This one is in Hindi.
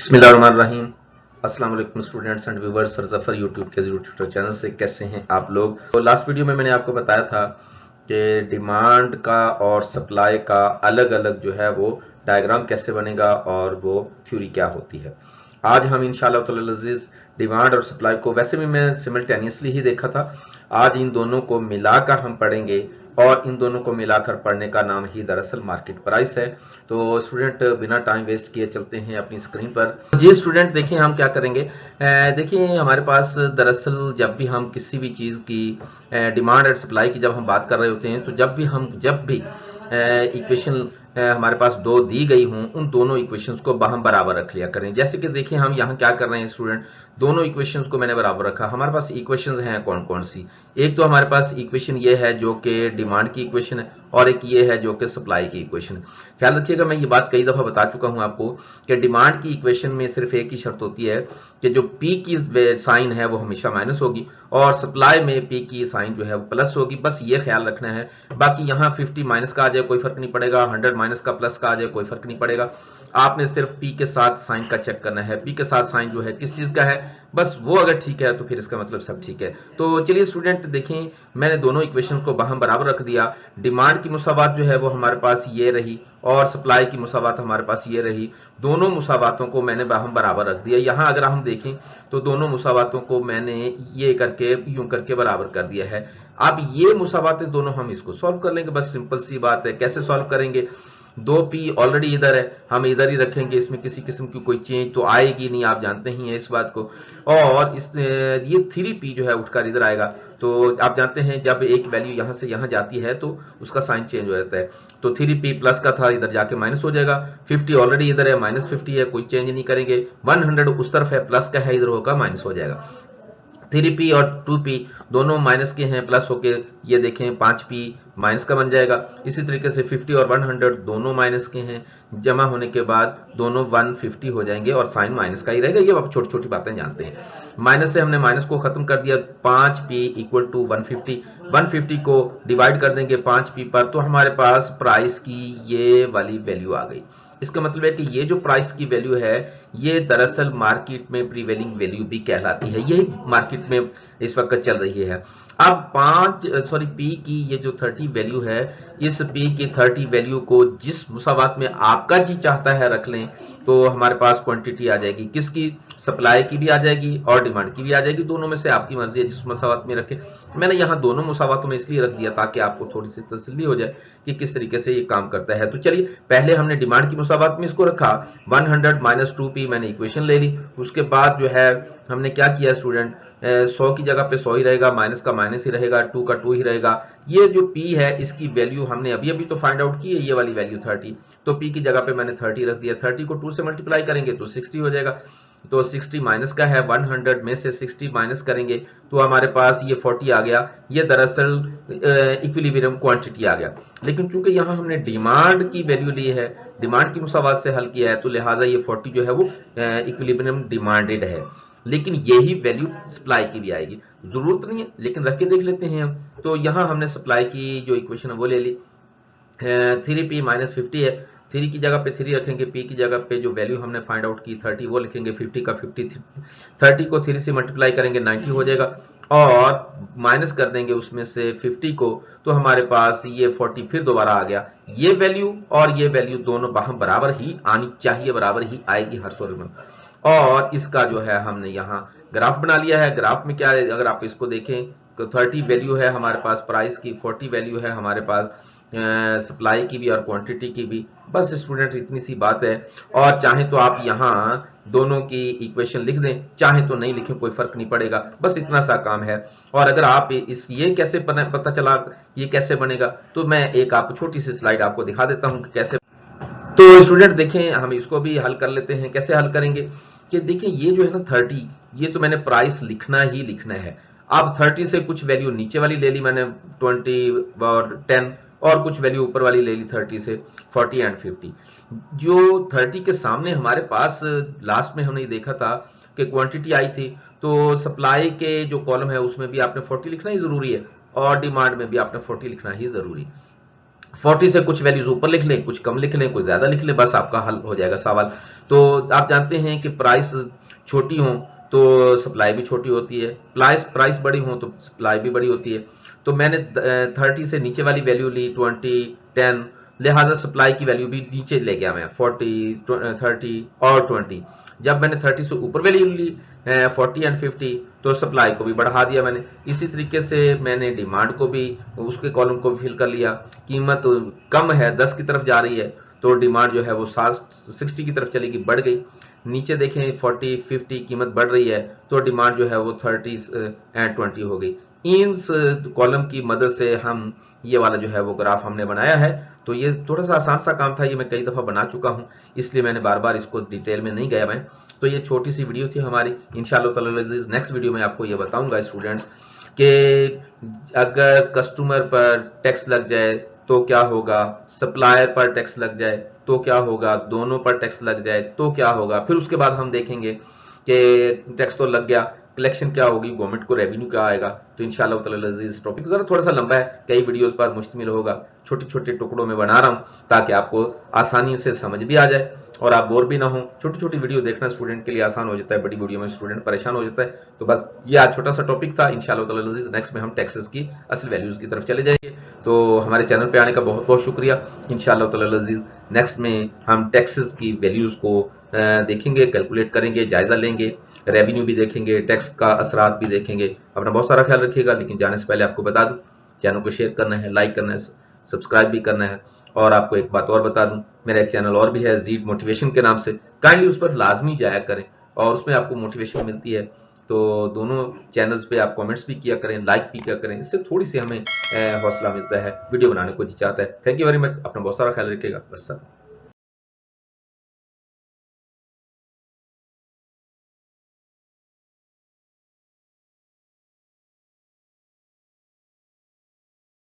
बिस्मिल्लाहिर्रहमानिर्रहीम। अस्सलाम वालेकुम students and viewers. Sir Zafar YouTube के यूट्यूब चैनल से कैसे हैं आप लोग। तो लास्ट वीडियो में मैंने आपको बताया था कि डिमांड का और सप्लाई का अलग अलग जो है वो डायग्राम कैसे बनेगा और वो थ्योरी क्या होती है। आज हम इंशाल्लाह ताला अज़ीज़ डिमांड और सप्लाई को, वैसे भी मैं सिमल्टेनियसली ही देखा था, आज इन दोनों को मिलाकर हम पढ़ेंगे और इन दोनों को मिलाकर पढ़ने का नाम ही दरअसल मार्केट प्राइस है। तो स्टूडेंट बिना टाइम वेस्ट किए चलते हैं अपनी स्क्रीन पर। जी स्टूडेंट देखिए हम क्या करेंगे। देखिए हमारे पास दरअसल जब भी हम किसी भी चीज़ की डिमांड एंड सप्लाई की जब हम बात कर रहे होते हैं, तो जब भी इक्वेशन हमारे पास दो दी गई हों, उन दोनों इक्वेशंस को हम बराबर रख लिया करें। जैसे कि देखिए हम यहाँ क्या कर रहे हैं स्टूडेंट, दोनों इक्वेशंस को मैंने बराबर रखा। हमारे पास इक्वेशंस हैं कौन कौन सी। एक तो हमारे पास इक्वेशन ये है जो कि डिमांड की इक्वेशन है, और एक ये है जो कि सप्लाई की इक्वेशन है। ख्याल रखिएगा, मैं ये बात कई दफा बता चुका हूं आपको कि डिमांड की इक्वेशन में सिर्फ एक ही शर्त होती है कि जो पी की साइन है वो हमेशा माइनस होगी और सप्लाई में पी की साइन जो है वो प्लस होगी। बस ये ख्याल रखना है। बाकी यहाँ 50 माइनस का आ जाए कोई फर्क नहीं पड़ेगा, 100 माइनस का प्लस का आ जाए कोई फर्क नहीं पड़ेगा। आपने सिर्फ पी के साथ साइन का चेक करना है। पी के साथ साइन जो है किस चीज का है, बस वो अगर ठीक है तो फिर इसका मतलब सब ठीक है। तो चलिए स्टूडेंट देखें, मैंने दोनों इक्वेशंस को हम बराबर रख दिया। डिमांड की मुसावात जो है वो हमारे पास ये रही और सप्लाई की मुसावात हमारे पास ये रही। दोनों मुसावातों को मैंने हम बराबर रख दिया। यहां अगर हम देखें तो दोनों मुसावातों को मैंने ये करके यूं करके बराबर कर दिया है। अब ये मुसावातें दोनों हम इसको सॉल्व कर लेंगे, बस सिंपल सी बात है। कैसे सॉल्व करेंगे, दो पी ऑलरेडी इधर है, हम इधर ही रखेंगे, इसमें किसी किस्म की कोई चेंज तो आएगी नहीं, आप जानते ही हैं इस बात को। और इस ये थ्री पी जो है उठकर इधर आएगा। तो आप जानते हैं जब एक वैल्यू यहां से यहां जाती है तो उसका साइन चेंज हो जाता है। तो थ्री पी प्लस का था, इधर जाके माइनस हो जाएगा। 50 ऑलरेडी इधर है, माइनस 50 है, कोई चेंज नहीं करेंगे। 100 उस तरफ है, प्लस का है, इधर होगा माइनस हो जाएगा। 3p और 2p दोनों माइनस के हैं, प्लस होके ये देखें 5p माइनस का बन जाएगा। इसी तरीके से 50 और 100 दोनों माइनस के हैं, जमा होने के बाद दोनों 150 हो जाएंगे और साइन माइनस का ही रहेगा। ये आप छोटी छोटी बातें जानते हैं। माइनस से हमने माइनस को खत्म कर दिया। 5p इक्वल टू 150, 150 को डिवाइड कर देंगे 5p पर, तो हमारे पास प्राइस की ये वाली वैल्यू आ गई। इसका मतलब है कि ये जो प्राइस की वैल्यू है ये दरअसल मार्केट में प्रीवेलिंग वैल्यू भी कहलाती है। यही मार्केट में इस वक्त चल रही है। अब पी की ये जो 30 वैल्यू है, इस पी की 30 वैल्यू को जिस मुसावात में आपका जी चाहता है रख लें, तो हमारे पास क्वांटिटी आ जाएगी किसकी, सप्लाई की भी आ जाएगी और डिमांड की भी आ जाएगी। दोनों में से आपकी मर्जी है जिस मुसावात में रखें। मैंने यहाँ दोनों मुसावातों में इसलिए रख दिया ताकि आपको थोड़ी सी तसल्ली हो जाए कि किस तरीके से ये काम करता है। तो चलिए पहले हमने डिमांड की मुसावात में इसको रखा, 100 माइनस 2p मैंने इक्वेशन ले ली। उसके बाद जो है हमने क्या किया स्टूडेंट, 100 की जगह पे 100 ही रहेगा, माइनस का माइनस ही रहेगा, 2 का 2 ही रहेगा। ये जो p है इसकी वैल्यू हमने अभी अभी तो फाइंड आउट की है, ये वाली वैल्यू 30। तो p की जगह पे मैंने 30 रख दिया। 30 को 2 से मल्टीप्लाई करेंगे तो 60 हो जाएगा। तो 60 माइनस का है, 100 में से 60 माइनस करेंगे तो हमारे पास ये 40 आ गया। ये दरअसल इक्विलिब्रियम क्वांटिटी आ गया। लेकिन चूंकि यहाँ हमने डिमांड की वैल्यू ली है, डिमांड की मुसावात से हल किया है, तो लिहाजा ये 40 जो है वो इक्विलिब्रियम डिमांडेड है। लेकिन यही वैल्यू सप्लाई की भी आएगी, जरूरत नहीं है लेकिन रख के देख लेते हैं हम। तो यहाँ हमने सप्लाई की जो इक्वेशन है वो ले ली। 3p माइनस 50 है, 3 की जगह पे 3 रखेंगे, p की जगह पे जो वैल्यू हमने फाइंड आउट की 30 वो लिखेंगे, 50 का 50, 30 को 3 से मल्टीप्लाई करेंगे 90 हो जाएगा और माइनस कर देंगे उसमें से 50 को, तो हमारे पास ये 40 फिर दोबारा आ गया। ये वैल्यू और ये वैल्यू दोनों बराबर ही आनी चाहिए, बराबर ही आएगी हर सूरत में। और इसका जो है हमने यहाँ ग्राफ बना लिया है। ग्राफ में क्या है, अगर आप इसको देखें तो 30 वैल्यू है हमारे पास प्राइस की, 40 वैल्यू है हमारे पास सप्लाई की भी और क्वांटिटी की भी। बस स्टूडेंट इतनी सी बात है। और चाहे तो आप यहाँ दोनों की इक्वेशन लिख दें, चाहे तो नहीं लिखें, कोई फर्क नहीं पड़ेगा, बस इतना सा काम है। और अगर आप इस ये कैसे पता चला ये कैसे बनेगा, तो मैं एक आप छोटी सी स्लाइड आपको दिखा देता हूं कि कैसे। तो स्टूडेंट देखें हम इसको भी हल कर लेते हैं। कैसे हल करेंगे कि देखिए ये जो है ना 30, ये तो मैंने प्राइस लिखना ही लिखना है। अब 30 से कुछ वैल्यू नीचे वाली ले ली मैंने, 20 और 10, और कुछ वैल्यू ऊपर वाली ले ली 30 से, 40 एंड 50। जो 30 के सामने हमारे पास लास्ट में हमने देखा था कि क्वांटिटी आई थी, तो सप्लाई के जो कॉलम है उसमें भी आपने 40 लिखना ही जरूरी है और डिमांड में भी आपने 40 लिखना ही जरूरी है। 40 से कुछ वैल्यूज ऊपर लिख लें, कुछ कम लिख लें, कुछ ज्यादा लिख लें, बस आपका हल हो जाएगा सवाल। तो आप जानते हैं कि प्राइस छोटी हो तो सप्लाई भी छोटी होती है, प्राइस बड़ी हो तो सप्लाई भी बड़ी होती है। तो मैंने 30 से नीचे वाली वैल्यू ली 20, 10, लिहाजा सप्लाई की वैल्यू भी नीचे ले गया मैं 40, 30 और 20। जब मैंने 30 से ऊपर वैल्यू ली 40 एंड 50 तो सप्लाई को भी बढ़ा दिया मैंने। इसी तरीके से मैंने डिमांड को भी, उसके कॉलम को भी फिल कर लिया। कीमत कम है, 10 की तरफ जा रही है, तो डिमांड जो है वो 60 की तरफ चलेगी, बढ़ गई। नीचे देखें 40, 50 कीमत बढ़ रही है, तो डिमांड जो है वो 30 एंड 20 हो गई। इन कॉलम की मदद से हम ये वाला जो है वो ग्राफ हमने बनाया है। तो ये थोड़ा सा आसान सा काम था, ये मैं कई दफा बना चुका हूं, इसलिए मैंने बार बार इसको डिटेल में नहीं गया मैं। तो ये छोटी सी वीडियो थी हमारी। इंशाअल्लाह ताला नेक्स्ट वीडियो में आपको ये बताऊंगा स्टूडेंट्स कि अगर कस्टमर पर टैक्स लग जाए तो क्या होगा, सप्लायर पर टैक्स लग जाए तो क्या होगा, दोनों पर टैक्स लग जाए तो क्या होगा। फिर उसके बाद हम देखेंगे कि टैक्स तो लग गया, कलेक्शन क्या होगी, गवर्नमेंट को रेवेन्यू क्या आएगा। तो इंशाअल्लाह ताला इस टॉपिक जरा थोड़ा सा लंबा है, कई वीडियोस पर मुश्तमिल होगा, छोटे छोटे टुकड़ों में बना रहा हूं ताकि आपको आसानी से समझ भी आ जाए और आप बोर भी ना हो। छोटी छोटी वीडियो देखना स्टूडेंट के लिए आसान हो जाता है, बड़ी वीडियो में स्टूडेंट परेशान हो जाता है। तो बस ये आज छोटा सा टॉपिक था। इंशाअल्लाह ताला नेक्स्ट में हम टैक्सेस की असल वैल्यूज की तरफ चले जाएंगे। तो हमारे चैनल पे आने का बहुत बहुत शुक्रिया। इंशाअल्लाह ताला नेक्स्ट में हम टैक्सेस की वैल्यूज को देखेंगे, कैलकुलेट करेंगे, जायजा लेंगे, रेवेन्यू भी देखेंगे, टैक्स का असरात भी देखेंगे। अपना बहुत सारा ख्याल रखिएगा। लेकिन जाने से पहले आपको बता दूं, चैनल को शेयर करना है, लाइक करना है, सब्सक्राइब भी करना है। और आपको एक बात और बता दूं, मेरा एक चैनल और भी है जीड मोटिवेशन के नाम से, काइंडली उस पर लाजमी जाया करें और उसमें आपको मोटिवेशन मिलती है। तो दोनों चैनल्स पे आप कमेंट्स भी किया करें, लाइक भी किया करें, इससे थोड़ी सी हमें हौसला मिलता है, वीडियो बनाने को जी चाहता है। Thank you very much. अपना बहुत सारा ख्याल रखिएगा। बस।